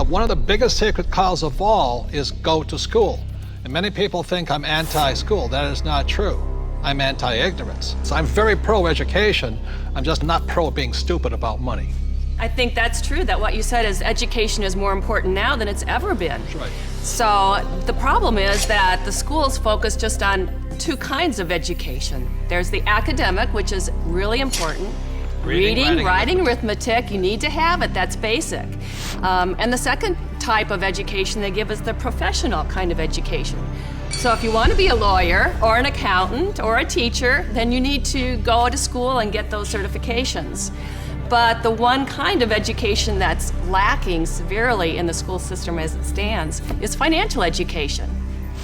But one of the biggest sacred cows of all is go to school. And many people think I'm anti-school. That is not true. I'm anti-ignorance. So I'm very pro-education. I'm just not pro being stupid about money. I think that's true, that what you said is education is more important now than it's ever been. That's right. So the problem is that the schools focus just on two kinds of education. There's the academic, which is really important. Reading, writing, arithmetic, you need to have it, that's basic. And the second type of education they give is the professional kind of education. So if you want to be a lawyer or an accountant or a teacher, then you need to go to school and get those certifications. But the one kind of education that's lacking severely in the school system as it stands is financial education.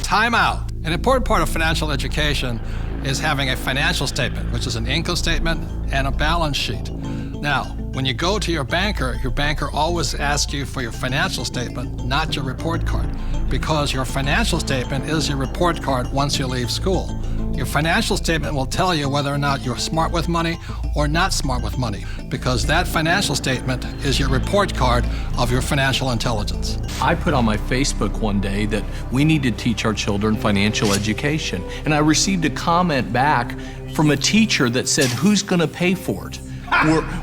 Time out. An important part of financial education is having a financial statement, which is an income statement and a balance sheet. Now, when you go to your banker always asks you for your financial statement, not your report card, because your financial statement is your report card once you leave school. Your financial statement will tell you whether or not you're smart with money or not smart with money, because that financial statement is your report card of your financial intelligence. I put on my Facebook one day that we need to teach our children financial education, and I received a comment back from a teacher that said, who's gonna pay for it?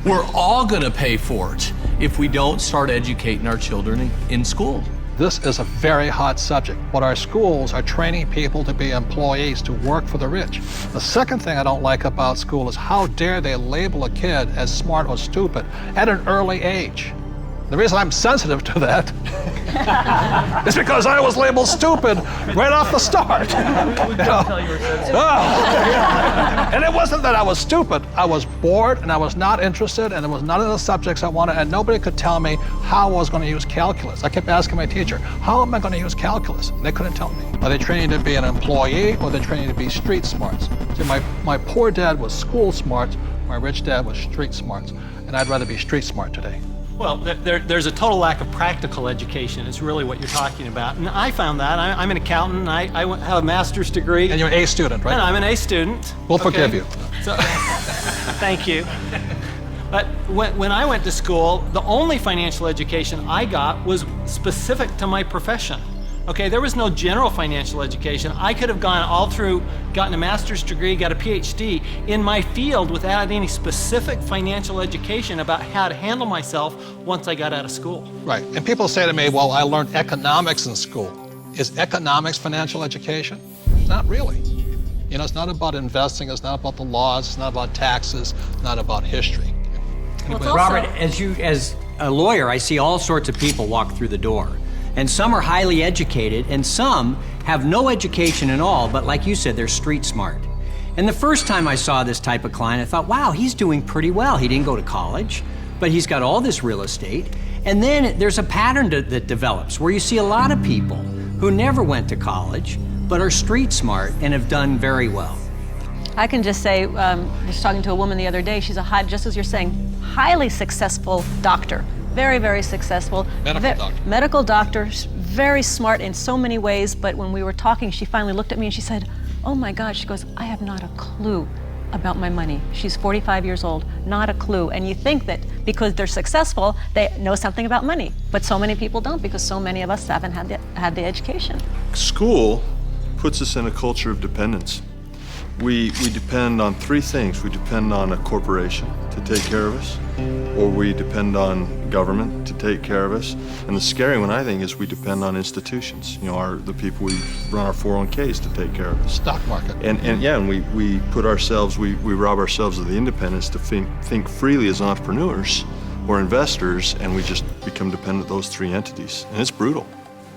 We're all gonna pay for it if we don't start educating our children in school. This is a very hot subject, but our schools are training people to be employees, to work for the rich. The second thing I don't like about school is how dare they label a kid as smart or stupid at an early age. The reason I'm sensitive to that is because I was labeled stupid right off the start. And it wasn't that I was stupid. I was bored and I was not interested, and it was none of the subjects I wanted, and nobody could tell me how I was going to use calculus. I kept asking my teacher, how am I going to use calculus? And they couldn't tell me. Are they training to be an employee, or are they training to be street smarts? See, my poor dad was school smart, my rich dad was street smarts, and I'd rather be street smart today. Well, there's a total lack of practical education is really what you're talking about. And I found that. I'm an accountant. I have a master's degree. And you're an A student, right? And I'm an A student. We'll forgive you. So, thank you. But when I went to school, the only financial education I got was specific to my profession. Okay, there was no general financial education. I could have gone all through, gotten a master's degree, got a PhD in my field without any specific financial education about how to handle myself once I got out of school. Right, and people say to me, well, I learned economics in school. Is economics financial education? Not really. You know, it's not about investing, it's not about the laws, it's not about taxes, it's not about history. Well, Robert, as a lawyer, I see all sorts of people walk through the door. And some are highly educated, and some have no education at all, but like you said, they're street smart. And the first time I saw this type of client, I thought, wow, he's doing pretty well. He didn't go to college, but he's got all this real estate. And then there's a pattern that develops where you see a lot of people who never went to college, but are street smart and have done very well. I can just say, I was talking to a woman the other day, she's just as you're saying, highly successful doctor. Very, very successful. Medical doctor, very smart in so many ways, but when we were talking, she finally looked at me and she said, oh my God, she goes, I have not a clue about my money. She's 45 years old, not a clue. And you think that because they're successful, they know something about money, but so many people don't, because so many of us haven't had the education. School puts us in a culture of dependence. We depend on three things. We depend on a corporation to take care of us, or we depend on government to take care of us. And the scary one, I think, is we depend on institutions. You know, the people we run our 401ks to take care of us. Stock market. And we put ourselves, we rob ourselves of the independence to think freely as entrepreneurs or investors, and we just become dependent on those three entities. And it's brutal.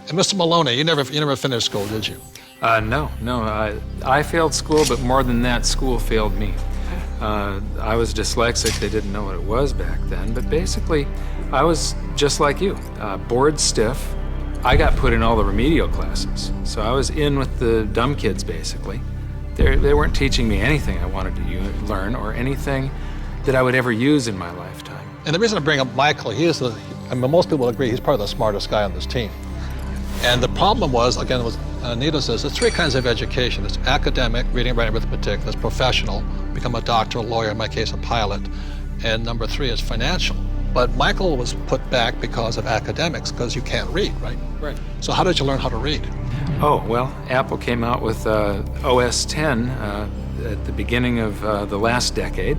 And Mr. Maloney, you never finished school, did you? No. I failed school, but more than that, school failed me. I was dyslexic. They didn't know what it was back then, but basically, I was just like you, bored stiff. I got put in all the remedial classes, so I was in with the dumb kids, basically. They weren't teaching me anything I wanted to learn or anything that I would ever use in my lifetime. And the reason I bring up Michael, most people will agree, he's probably the smartest guy on this team. And the problem was, again, was Anita says, there's three kinds of education. There's academic, reading, writing, arithmetic. There's professional, become a doctor, a lawyer, in my case, a pilot. And number three is financial. But Michael was put back because of academics, because you can't read, right? Right. So how did you learn how to read? Oh, well, Apple came out with OS 10 at the beginning of the last decade.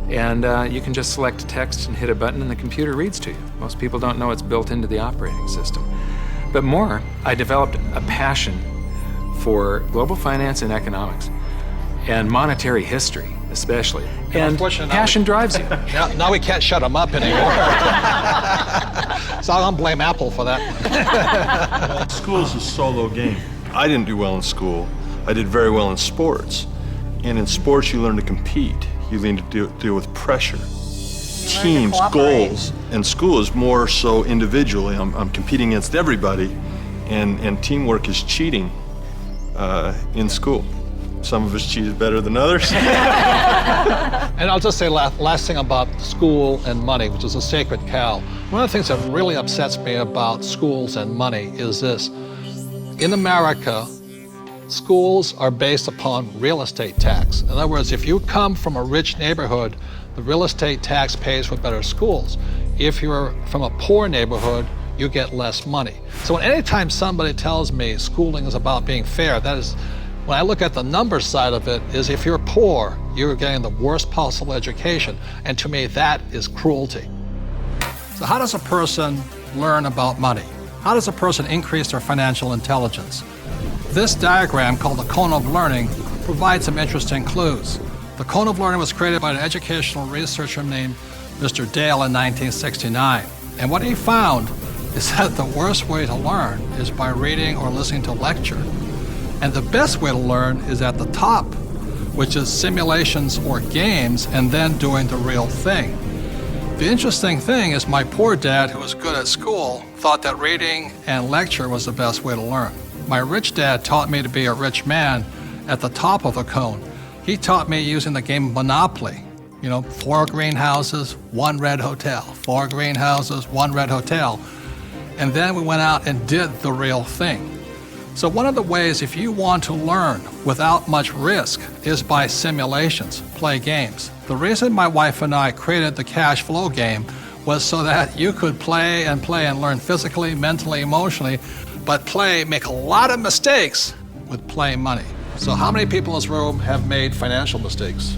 And you can just select text and hit a button and the computer reads to you. Most people don't know it's built into the operating system. But more, I developed a passion for global finance and economics, and monetary history especially. And passion drives you. Now we can't shut him up anymore. So I'm gonna blame Apple for that. School is a solo game. I didn't do well in school. I did very well in sports. And in sports, you learn to compete. You learn to deal with pressure, teams, goals. And school is more so individually. I'm competing against everybody, and teamwork is cheating in school. Some of us cheated better than others. And I'll just say last thing about school and money, which is a sacred cow. One of the things that really upsets me about schools and money is this. In America, schools are based upon real estate tax. In other words, if you come from a rich neighborhood, the real estate tax pays for better schools. If you're from a poor neighborhood, you get less money. So anytime somebody tells me schooling is about being fair, that is, when I look at the numbers side of it, is if you're poor, you're getting the worst possible education. And to me, that is cruelty. So how does a person learn about money? How does a person increase their financial intelligence? This diagram, called the cone of learning, provides some interesting clues. The cone of learning was created by an educational researcher named Mr. Dale in 1969. And what he found is that the worst way to learn is by reading or listening to a lecture. And the best way to learn is at the top, which is simulations or games, and then doing the real thing. The interesting thing is my poor dad, who was good at school, thought that reading and lecture was the best way to learn. My rich dad taught me to be a rich man at the top of the cone. He taught me using the game Monopoly. 4 greenhouses, 1 red hotel. 4 greenhouses, 1 red hotel. And then we went out and did the real thing. So one of the ways, if you want to learn without much risk, is by simulations, play games. The reason my wife and I created the cash flow game was so that you could play and learn physically, mentally, emotionally, but make a lot of mistakes with play money. So how many people in this room have made financial mistakes?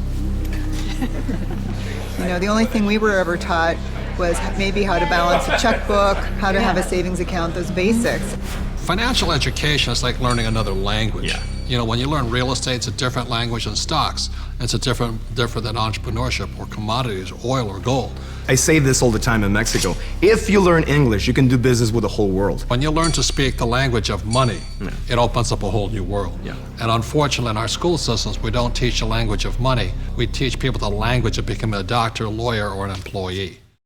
The only thing we were ever taught was maybe how to balance a checkbook, how to have a savings account, those basics. Financial education is like learning another language. Yeah. When you learn real estate, it's a different language than stocks. It's different than entrepreneurship or commodities, oil or gold. I say this all the time in Mexico. If you learn English, you can do business with the whole world. When you learn to speak the language of money, it opens up a whole new world. Yeah. And unfortunately, in our school systems, we don't teach the language of money. We teach people the language of becoming a doctor, lawyer, or an employee.